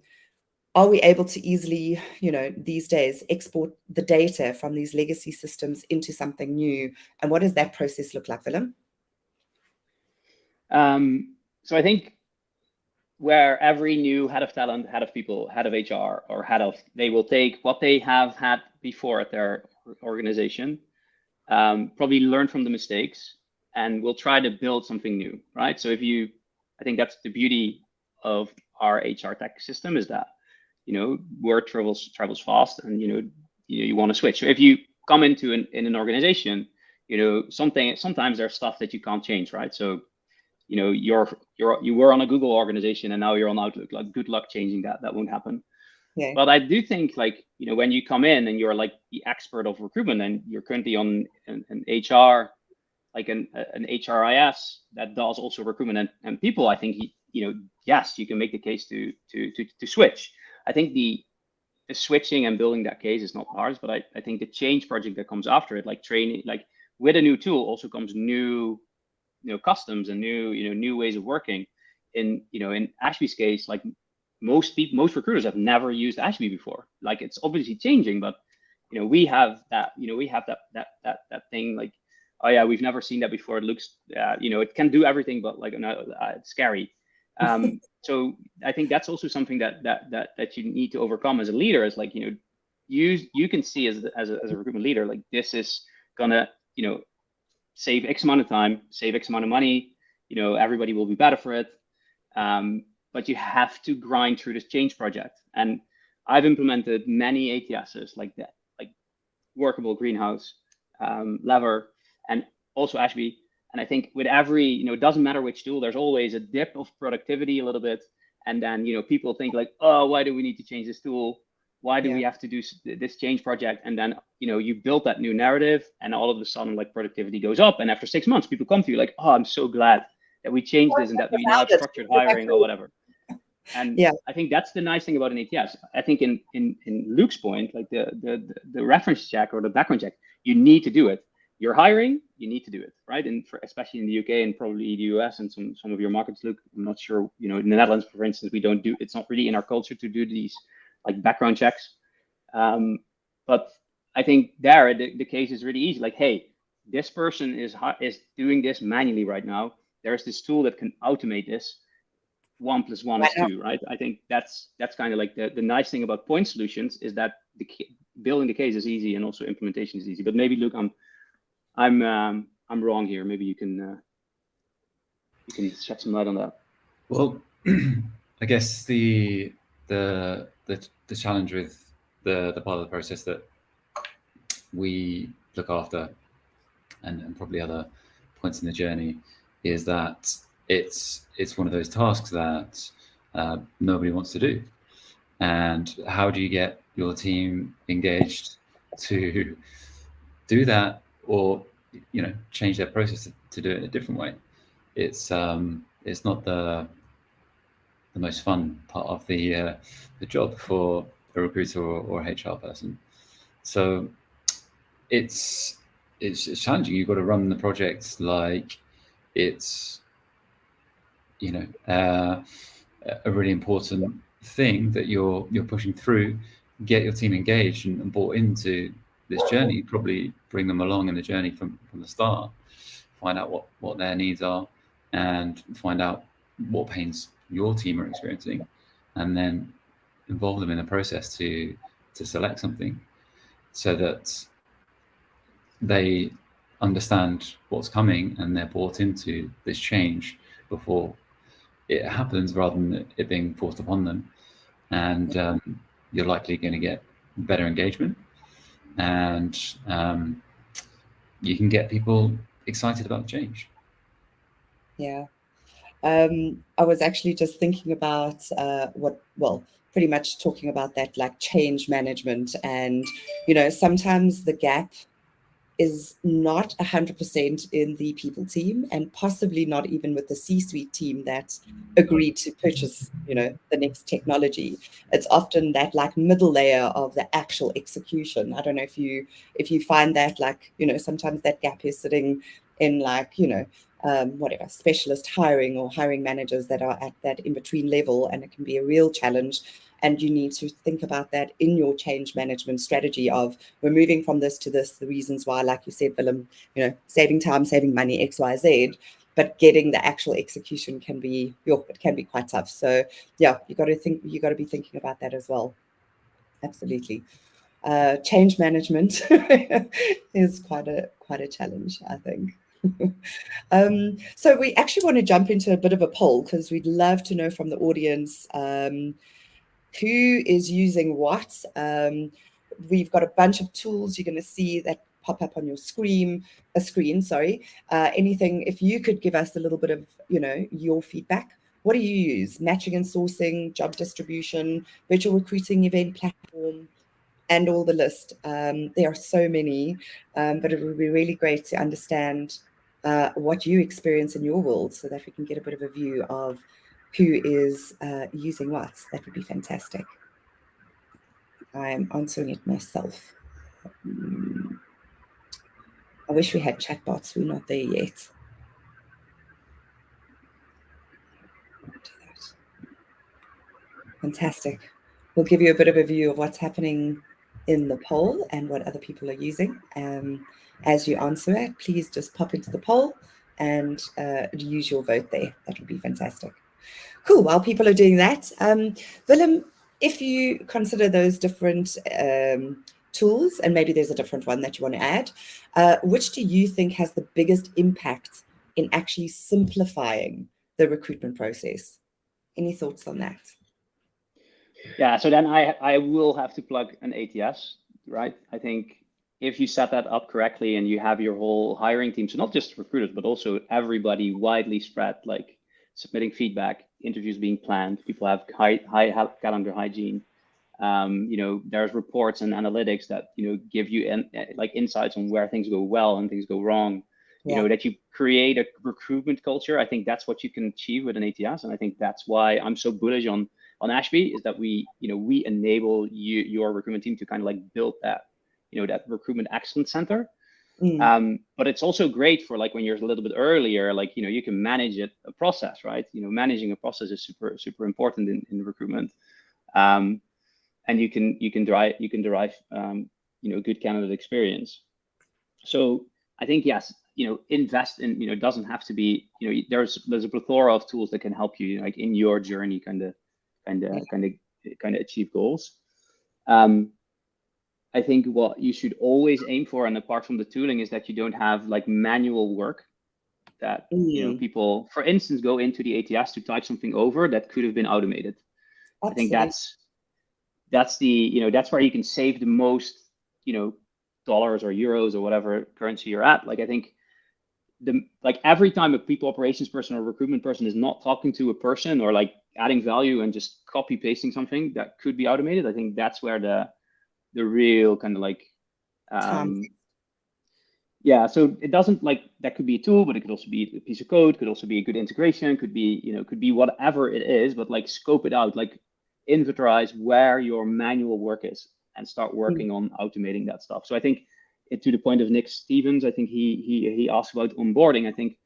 Are we able to easily, you know, these days export the data from these legacy systems into something new? And what does that process look like, Willem? So I think where every new head of talent, head of people, head of HR, or they will take what they have had before at their organization, probably learn from the mistakes, and we'll try to build something new, right? So I think that's the beauty of our HR tech system, is that, you know, word travels fast, and you want to switch. So if you come into an organization, you know, sometimes there's stuff that you can't change, right? So, you know, you were on a Google organization and now you're on Outlook. Like, good luck changing that. That won't happen. Yeah. But I do think, like, you know, when you come in and you're like the expert of recruitment and you're currently on an HR, like an HRIS that does also recruitment and people, I think you know, yes, you can make the case to switch. I think the switching and building that case is not hard, but I think the change project that comes after it, like training, like with a new tool also comes new, you know, customs and new ways of working. In Ashby's case, like most recruiters have never used Ashby before. Like, it's obviously changing, but you know, we have that thing, like, oh yeah, we've never seen that before. It looks, you know, it can do everything, but like, no, it's scary. So I think that's also something that you need to overcome as a leader. Is like, you know, you can see as a recruitment leader, like, this is gonna, you know, save X amount of time, save X amount of money, you know, everybody will be better for it. But you have to grind through this change project. And I've implemented many ATSs like that, like Workable, Greenhouse, Lever, and also Ashby. And I think with every, you know, it doesn't matter which tool, there's always a dip of productivity a little bit. And then, you know, people think like, oh, why do we need to change this tool? Why do we have to do this change project? And then, you know, you build that new narrative and all of a sudden, like, productivity goes up. And after 6 months, people come to you like, oh, I'm so glad that we changed this and that we now have structured hiring or whatever. And I think that's the nice thing about an ATS. I think in Luke's point, like the reference check or the background check, you need to do it. You're hiring, you need to do it, right? And especially in the UK and probably the US and some of your markets, Luke, I'm not sure, you know, in the Netherlands, for instance, it's not really in our culture to do these like background checks. But I think there, the case is really easy. Like, hey, this person is doing this manually right now. There's this tool that can automate this. 1 + 1 is 2, right? I think that's kind of like the nice thing about point solutions, is that building the case is easy and also implementation is easy. But maybe, Luke, I'm wrong here. Maybe you can shed some light on that. Well, I guess the challenge with the part of the process that we look after, and probably other points in the journey, is that it's one of those tasks that nobody wants to do. And how do you get your team engaged to do that, or, you know, change their process to do it in a different way? It's not the most fun part of the job for a recruiter or HR person. So it's challenging. You've got to run the project like it's, you know, a really important thing that you're pushing through. Get your team engaged and bought into this journey, probably bring them along in the journey from the start, find out what their needs are, and find out what pains your team are experiencing, and then involve them in the process to select something, so that they understand what's coming and they're bought into this change before it happens, rather than it being forced upon them. And you're likely going to get better engagement, and you can get people excited about the change. Yeah. I was actually just thinking about pretty much talking about that, like change management. And, sometimes the gap is not 100% in the people team, and possibly not even with the C-suite team that agreed to purchase, the next technology. It's often that like middle layer of the actual execution. I don't know if you find that, like, sometimes that gap is sitting in, like, whatever, specialist hiring or hiring managers that are at that in-between level, and it can be a real challenge. And you need to think about that in your change management strategy of, we're moving from this to this, the reasons why, like you said, Willem, saving time, saving money, X, Y, Z, but getting the actual execution can be quite tough. So yeah, you got to be thinking about that as well. Absolutely. Change management is quite a challenge, I think. So we actually want to jump into a bit of a poll, because we'd love to know from the audience who is using what. We've got a bunch of tools you're going to see that pop up on your screen. Anything, if you could give us a little bit of, your feedback. What do you use? Matching and sourcing, job distribution, virtual recruiting, event platform, and all the list. There are so many, but it would be really great to understand what you experience in your world, so that we can get a bit of a view of who is using what. That would be fantastic. I'm answering it myself. I wish we had chatbots. We're not there yet. Fantastic. We'll give you a bit of a view of what's happening in the poll and what other people are using. As you answer it, please just pop into the poll and use your vote there. That would be fantastic. Cool. While people are doing that, Willem, if you consider those different tools, and maybe there's a different one that you want to add, which do you think has the biggest impact in actually simplifying the recruitment process? Any thoughts on that? Yeah, so then I will have to plug an ATS, right? I think if you set that up correctly and you have your whole hiring team, so not just recruiters, but also everybody widely spread, like submitting feedback, interviews being planned, people have high calendar hygiene. There's reports and analytics that, give you like insights on where things go well and things go wrong. Yeah. That you create a recruitment culture. I think that's what you can achieve with an ATS. And I think that's why I'm so bullish on Ashby, is that we enable your recruitment team to kind of like build that, that recruitment excellence center. But it's also great for like when you're a little bit earlier, like, you can manage a process, right? Managing a process is super, super important in recruitment. And you can derive good candidate experience. So I think, yes, invest in, it doesn't have to be, there's a plethora of tools that can help you, like in your journey, kind of achieve goals. I think what you should always aim for, and apart from the tooling, is that you don't have like manual work that, people, for instance, go into the ATS to type something over that could have been automated. Absolutely. I think that's where you can save the most, dollars or euros or whatever currency you're at. Like, I think every time a people operations person or recruitment person is not talking to a person or like adding value and just copy pasting something that could be automated, I think that's where the real kind of like, yeah. So it doesn't, like, that could be a tool, but it could also be a piece of code, could also be a good integration, could be whatever it is, but like scope it out, like inventorize where your manual work is and start working on automating that stuff. So I think, to the point of Nick Stevens, I think he asked about onboarding. I think,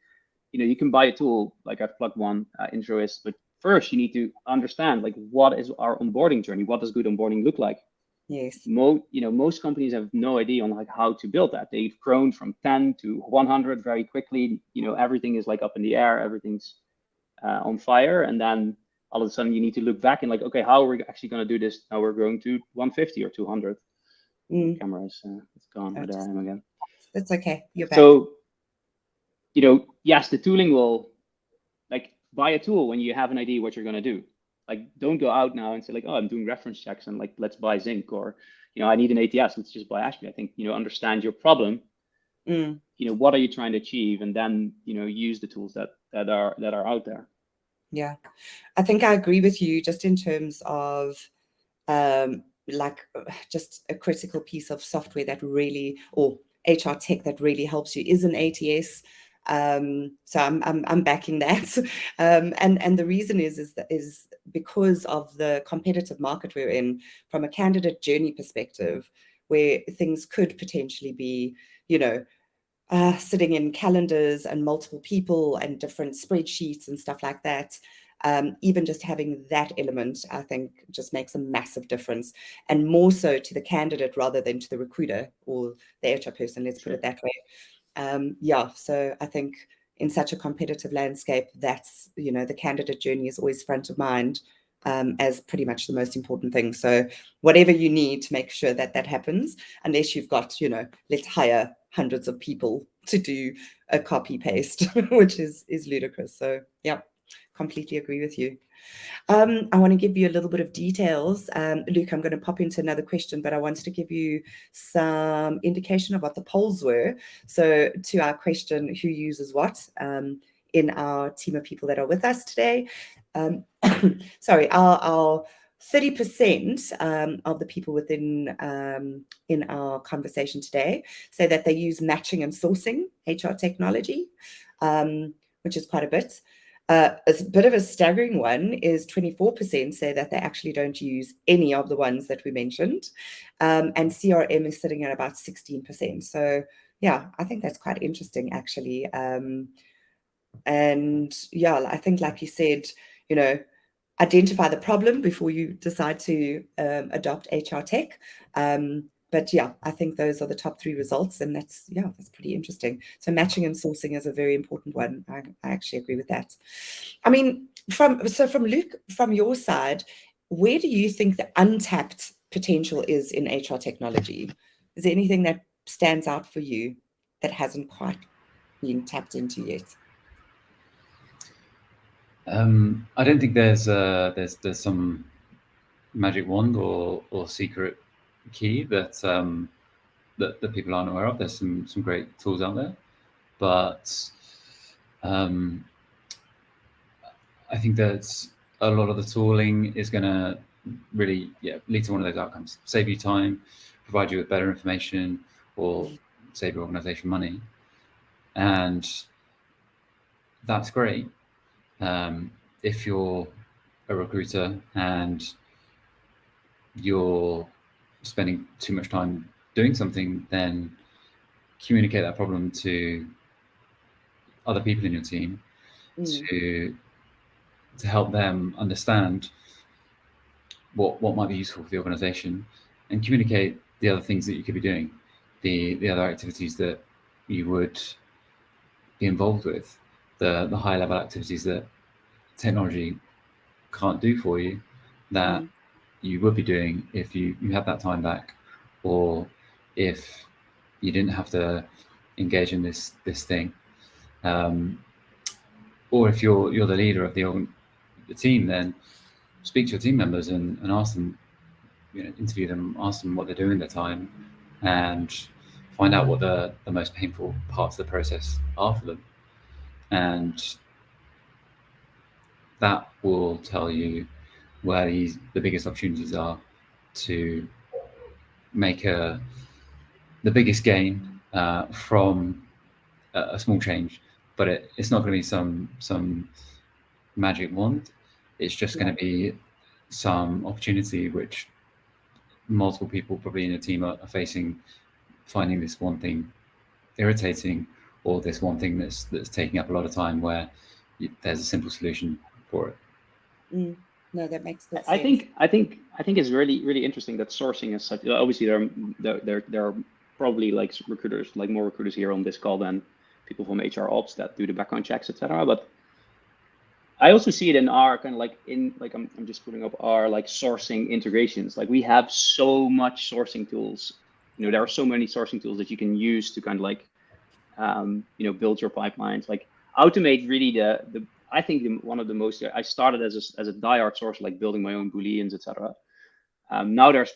you can buy a tool, like I've plugged one, Introist, but first you need to understand, like, what is our onboarding journey? What does good onboarding look like? Yes. Most companies have no idea on like how to build that. They've grown from 10 to 100 very quickly. Everything is like up in the air, everything's on fire, and then all of a sudden you need to look back and like, okay, how are we actually going to do this? Now we're growing to 150 or 200. Camera is it's gone, but there I am again. That's okay. You're back. So, yes, the tooling will, like, buy a tool when you have an idea what you're going to do. Like, don't go out now and say like, oh, I'm doing reference checks and like, let's buy Zinc, or, I need an ATS, let's just buy Ashby. I think, understand your problem. What are you trying to achieve? And then, use the tools that are out there. Yeah, I think I agree with you just in terms of just a critical piece of software that really, or HR tech that really helps you is an ATS. So I'm backing that. And the reason is because of the competitive market we're in from a candidate journey perspective, where things could potentially be, sitting in calendars and multiple people and different spreadsheets and stuff like that. Even just having that element, I think, just makes a massive difference, and more so to the candidate rather than to the recruiter or the HR person, let's put it that way. So I think in such a competitive landscape, that's, the candidate journey is always front of mind as pretty much the most important thing. So whatever you need to make sure that happens, unless you've got, let's hire hundreds of people to do a copy paste, which is ludicrous. So yeah, completely agree with you. I want to give you a little bit of details. Luke, I'm going to pop into another question, but I wanted to give you some indication of what the polls were. So to our question, who uses what, in our team of people that are with us today, sorry, our 30% of the people within in our conversation today say that they use matching and sourcing HR technology, which is quite a bit. A bit of a staggering one is 24% say that they actually don't use any of the ones that we mentioned, and CRM is sitting at about 16%. So yeah, I think that's quite interesting actually. And yeah, I think, like you said, identify the problem before you decide to adopt HR tech. But yeah, I think those are the top 3 results, and that's pretty interesting. So matching and sourcing is a very important one. I actually agree with that. I mean, from Luke, from your side, where do you think the untapped potential is in HR technology? Is there anything that stands out for you that hasn't quite been tapped into yet? I don't think there's some magic wand or secret key that that people aren't aware of. There's some great tools out there, but I think that a lot of the tooling is going to really lead to one of those outcomes: save you time, provide you with better information, or save your organization money. And that's great if you're a recruiter and you're spending too much time doing something, then communicate that problem to other people in your team to help them understand what might be useful for the organization, and communicate the other things that you could be doing, the other activities that you would be involved with, the high level activities that technology can't do for you, that you would be doing if you had that time back, or if you didn't have to engage in this thing, or if you're the leader of the team, then speak to your team members and ask them, interview them, ask them what they're doing in their time, and find out what the most painful parts of the process are for them, and that will tell you where the biggest opportunities are to make the biggest gain from a small change. But it's not going to be some magic wand. It's just going to be some opportunity which multiple people probably in a team are facing, finding this one thing irritating, or this one thing that's taking up a lot of time, where there's a simple solution for it. No, that makes good I sense. think it's really interesting that sourcing is such. Obviously, there are probably like recruiters, like more recruiters here on this call than people from HR ops that do the background checks, etc. But I also see it in our kind of like I'm just putting up our like sourcing integrations. Like we have so much sourcing tools. There are so many sourcing tools that you can use to kind of like build your pipelines, like automate really the I think one of the most. I started as a diehard sourcer, like building my own booleans, etc. Now there's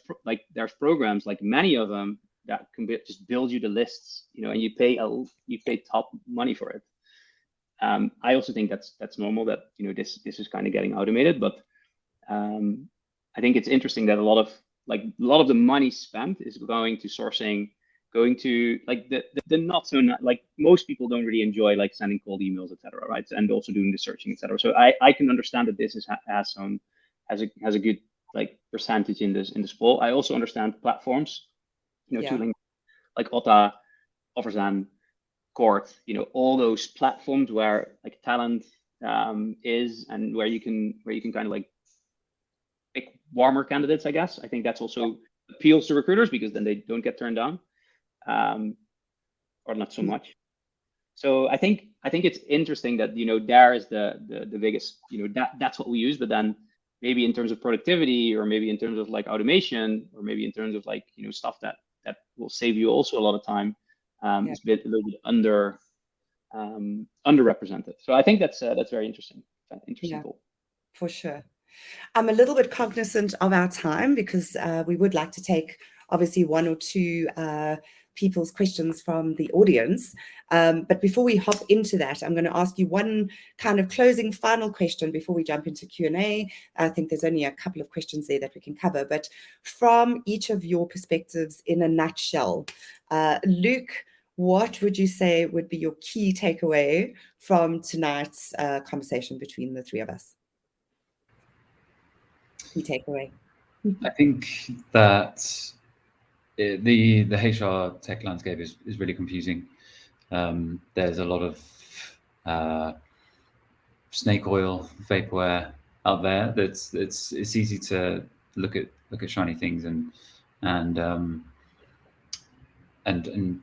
programs, like many of them, that can just build you the lists, and you pay top money for it. I also think that's normal, that this is kind of getting automated, but I think it's interesting that a lot of the money spent is going to sourcing, going to like the not so not like most people don't really enjoy like sending cold emails, etc. Right, and also doing the searching, etc. So I can understand that this has a good like percentage in this pool. I also understand platforms, tooling like Otta, OfferZen, Court, all those platforms where like talent is, and where you can kind of like pick warmer candidates, I guess. I think that's also appeals to recruiters, because then they don't get turned down, or not so much. So I think it's interesting that there is the biggest, that's what we use. But then maybe in terms of productivity, or maybe in terms of like automation, or maybe in terms of like stuff that will save you also a lot of time, is a little bit underrepresented. So I think that's very interesting. Tool. For sure. I'm a little bit cognizant of our time, because we would like to take obviously one or two people's questions from the audience. But before we hop into that, I'm going to ask you one kind of closing final question before we jump into Q&A. I think there's only a couple of questions there that we can cover, but from each of your perspectives in a nutshell, Luke, what would you say would be your key takeaway from tonight's conversation between the three of us? Key takeaway. I think that the HR tech landscape is really confusing. There's a lot of snake oil, vaporware out there. It's easy to look at shiny things and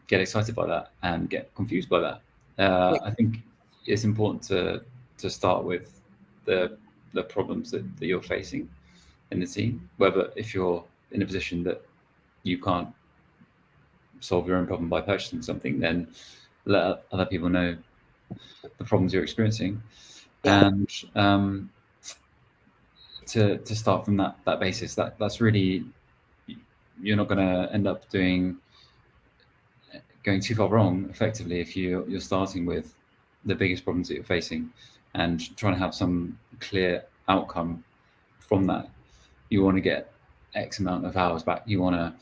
get excited by that and get confused by that. I think it's important to start with the problems that you're facing in the team. Whether if you're in a position that you can't solve your own problem by purchasing something, then let other people know the problems you're experiencing, and to start from that basis. That's really, you're not going to end up going too far wrong effectively if you're starting with the biggest problems that you're facing and trying to have some clear outcome from that. You want to get X amount of hours back. You want to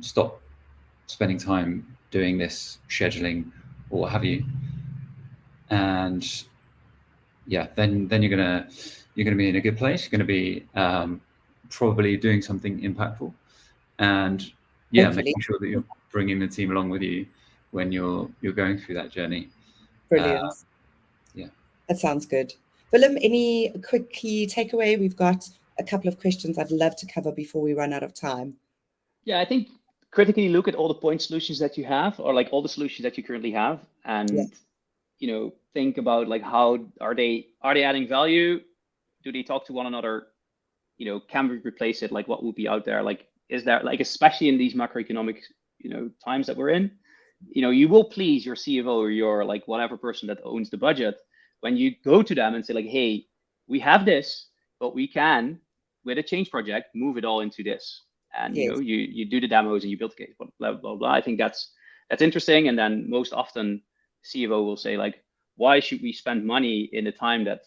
stop spending time doing this scheduling or what have you, and then you're gonna be in a good place. You're gonna be probably doing something impactful, and making sure that you're bringing the team along with you when you're going through that journey. Brilliant. That sounds good. Willem, any quick key takeaway? We've got a couple of questions I'd love to cover before we run out of time. Yeah, I think critically look at all the point solutions that you have, or like all the solutions that you currently have, and think about like, how are they adding value? Do they talk to one another? Can we replace it? Like, what would be out there? Like, is there, like, especially in these macroeconomic times that we're in, you will please your CFO or your like whatever person that owns the budget when you go to them and say like, hey, we have this, but we can, with a change project, move it all into this. And you do the demos and you build the case, blah blah blah. I think that's interesting. And then most often CFO will say like, why should we spend money in the time that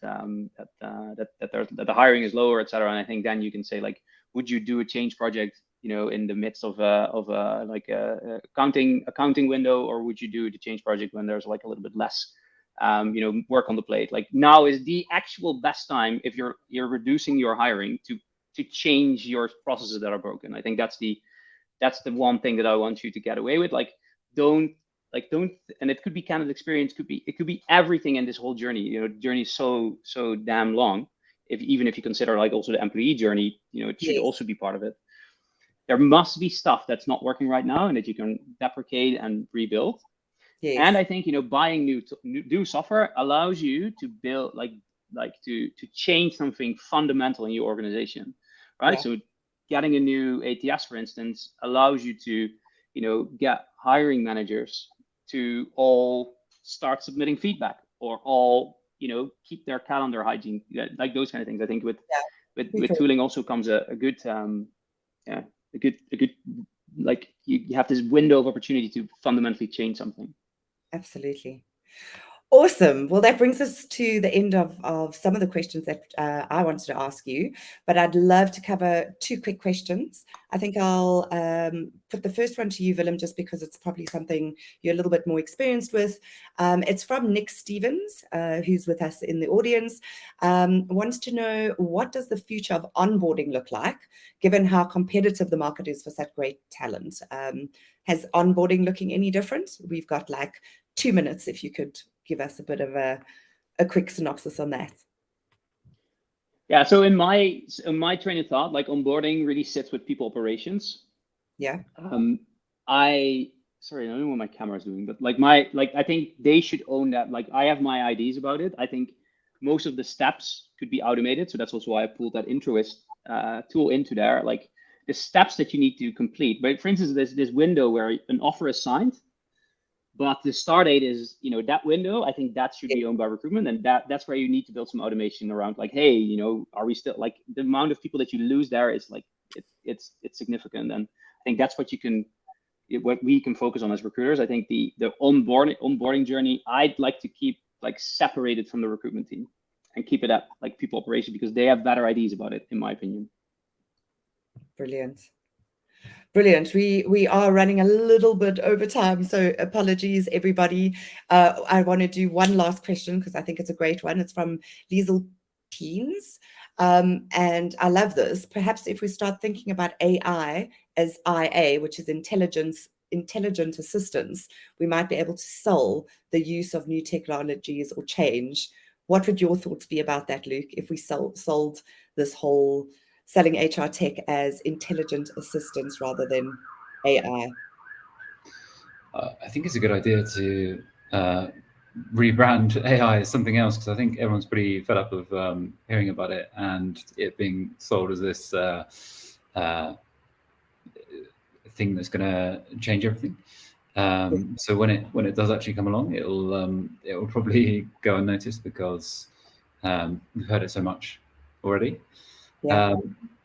the hiring is lower, etc. And I think then you can say like, would you do a change project in the midst of like a accounting window, or would you do the change project when there's like a little bit less work on the plate? Like, now is the actual best time, if you're reducing your hiring, to change your processes that are broken. I think that's the one thing that I want you to get away with. Like, don't, and it could be candidate experience, it could be everything in this whole journey. The journey is so damn long. even if you consider like also the employee journey, you know, it should Yes. also be part of it. There must be stuff that's not working right now and that you can deprecate and rebuild. Yes. And I think, you know, buying new software allows you to build to change something fundamental in your organization, right? Yeah. So getting a new ATS, for instance, allows you to, you know, get hiring managers to all start submitting feedback, or all, you know, keep their calendar hygiene, like those kind of things. I think with tooling also comes a good like you have this window of opportunity to fundamentally change something. Absolutely. Awesome. Well, that brings us to the end of some of the questions that I wanted to ask you, but I'd love to cover 2 quick questions. I think I'll put the first one to you, Willem, just because it's probably something you're a little bit more experienced with. It's from Nick Stevens, who's with us in the audience. Wants to know, what does the future of onboarding look like, given how competitive the market is for such great talent? Has onboarding looking any different? We've got like 2 minutes, if you could give us a bit of a quick synopsis on that. Yeah, so in my train of thought, like onboarding really sits with people operations. Yeah. Sorry, I don't know what my camera is doing, but I think they should own that. Like, I have my ideas about it. I think most of the steps could be automated. So that's also why I pulled that Introist tool into there. Like the steps that you need to complete. But for instance, there's this window where an offer is signed, but the start date is, you know, that window. I think that should be owned by recruitment, and that's where you need to build some automation around, like, hey, you know, are we still, like, the amount of people that you lose there is like it's significant, and I think that's what we can focus on as recruiters. I think the onboarding journey, I'd like to keep like separated from the recruitment team and keep it at like people operation, because they have better ideas about it, in my opinion. Brilliant. Brilliant. We are running a little bit over time, so apologies, everybody. I want to do one last question because I think it's a great one. It's from Liesel Teens, and I love this. Perhaps if we start thinking about AI as IA, which is intelligent assistance, we might be able to sell the use of new technologies or change. What would your thoughts be about that, Luke, if we sold this whole selling HR tech as intelligent assistance rather than AI? I think it's a good idea to rebrand AI as something else, because I think everyone's pretty fed up of hearing about it and it being sold as this thing that's going to change everything. So when it does actually come along, it will probably go unnoticed, because we've heard it so much already. Yeah.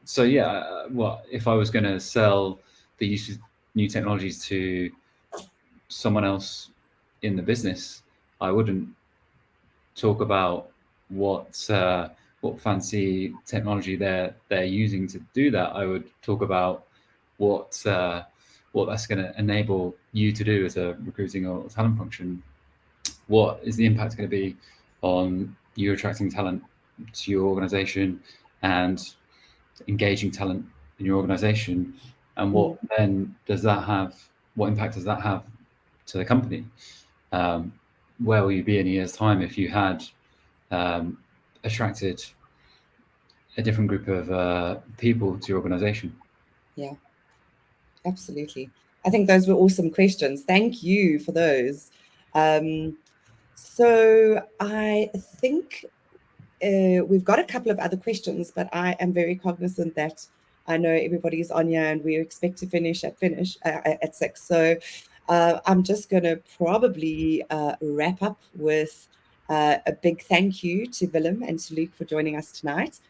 So yeah, well, if I was going to sell the use of new technologies to someone else in the business, I wouldn't talk about what fancy technology they're using to do that. I would talk about what that's going to enable you to do as a recruiting or talent function. What is the impact going to be on you attracting talent to your organization and engaging talent in your organization, and what then does that have? What impact does that have to the company? Where will you be in a year's time if you had attracted a different group of people to your organization? Yeah, absolutely. I think those were awesome questions. Thank you for those. So I think we've got a couple of other questions, but I am very cognizant that I know everybody's on here and we expect to finish at 6. So I'm just going to probably wrap up with a big thank you to Willem and to Luke for joining us tonight.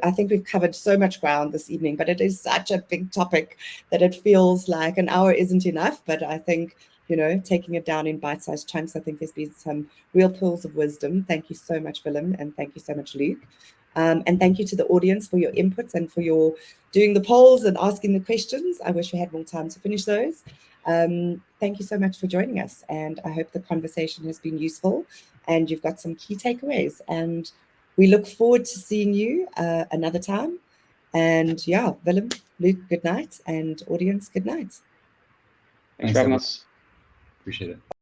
I think we've covered so much ground this evening, but it is such a big topic that it feels like an hour isn't enough. But I think, you know, taking it down in bite-sized chunks, I think there's been some real pearls of wisdom. Thank you so much, Willem, and thank you so much, Luke. And thank you to the audience for your inputs and for your doing the polls and asking the questions. I wish we had more time to finish those. Thank you so much for joining us, and I hope the conversation has been useful and you've got some key takeaways. And we look forward to seeing you another time. And yeah, Willem, Luke, good night, and audience, good night. Thanks for having us. Appreciate it.